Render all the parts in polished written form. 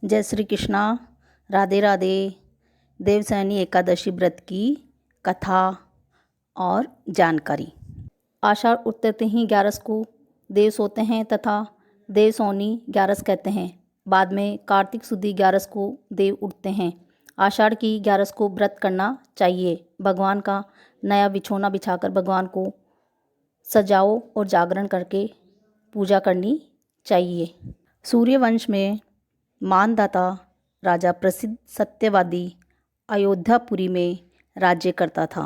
जय श्री कृष्णा। राधे राधे। देवसैनी एकादशी व्रत की कथा और जानकारी। आषाढ़ उतरते ही 11 को देव सोते हैं तथा देवसौनी 11 कहते हैं। बाद में कार्तिक सुदी 11 को देव उठते हैं। आषाढ़ की 11 को व्रत करना चाहिए। भगवान का नया बिछोना बिछाकर भगवान को सजाओ और जागरण करके पूजा करनी चाहिए। सूर्यवंश में मानधाता राजा प्रसिद्ध सत्यवादी अयोध्यापुरी में राज्य करता था।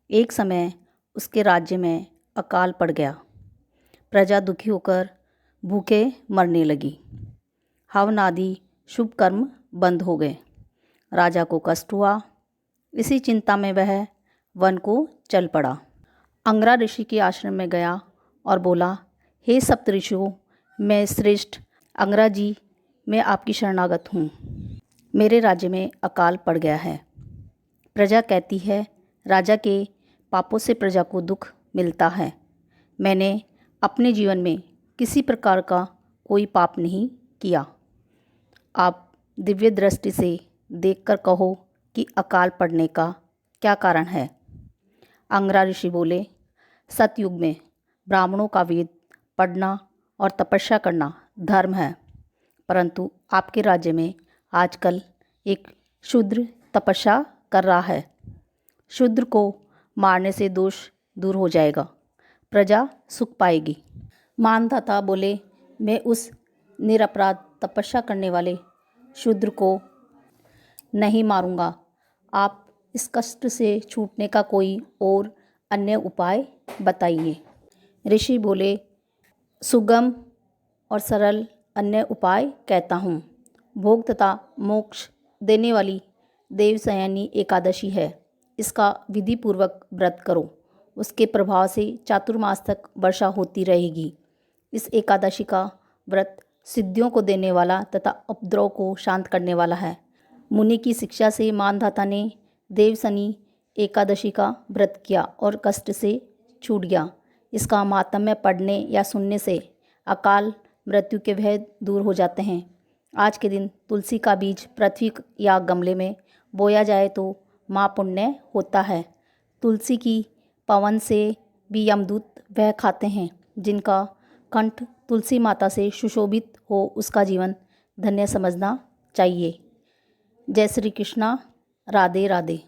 एक समय उसके राज्य में अकाल पड़ गया। प्रजा दुखी होकर भूखे मरने लगी। हवन आदि शुभ कर्म बंद हो गए। राजा को कष्ट हुआ। इसी चिंता में वह वन को चल पड़ा। अंगरा ऋषि के आश्रम में गया और बोला, हे सप्त ऋषियों, मैं श्रेष्ठ अंगरा जी, मैं आपकी शरणागत हूँ। मेरे राज्य में अकाल पड़ गया है। प्रजा कहती है, राजा के पापों से प्रजा को दुख मिलता है। मैंने अपने जीवन में किसी प्रकार का कोई पाप नहीं किया। आप दिव्य दृष्टि से देखकर कहो कि अकाल पड़ने का क्या कारण है। अंगरा ऋषि बोले, सतयुग में ब्राह्मणों का वेद पढ़ना और तपस्या करना धर्म है, परंतु आपके राज्य में आजकल एक शूद्र तपस्या कर रहा है। शूद्र को मारने से दोष दूर हो जाएगा, प्रजा सुख पाएगी। मानधाता बोले, मैं उस निरपराध तपस्या करने वाले शूद्र को नहीं मारूंगा। आप इस कष्ट से छूटने का कोई और अन्य उपाय बताइए। ऋषि बोले, सुगम और सरल अन्य उपाय कहता हूँ। भोग तथा मोक्ष देने वाली देवसैनी एकादशी है। इसका विधि पूर्वक व्रत करो। उसके प्रभाव से चातुर्मास तक वर्षा होती रहेगी। इस एकादशी का व्रत सिद्धियों को देने वाला तथा उपद्रव को शांत करने वाला है। मुनि की शिक्षा से मानधाता ने देवसैनी एकादशी का व्रत किया और कष्ट से छूट गया। इसका माहात्म्य पढ़ने या सुनने से अकाल मृत्यु के भय दूर हो जाते हैं। आज के दिन तुलसी का बीज पृथ्वी या गमले में बोया जाए तो महापुण्य होता है। तुलसी की पवन से भी यमदूत वह खाते हैं। जिनका कंठ तुलसी माता से सुशोभित हो, उसका जीवन धन्य समझना चाहिए। जय श्री कृष्णा। राधे राधे।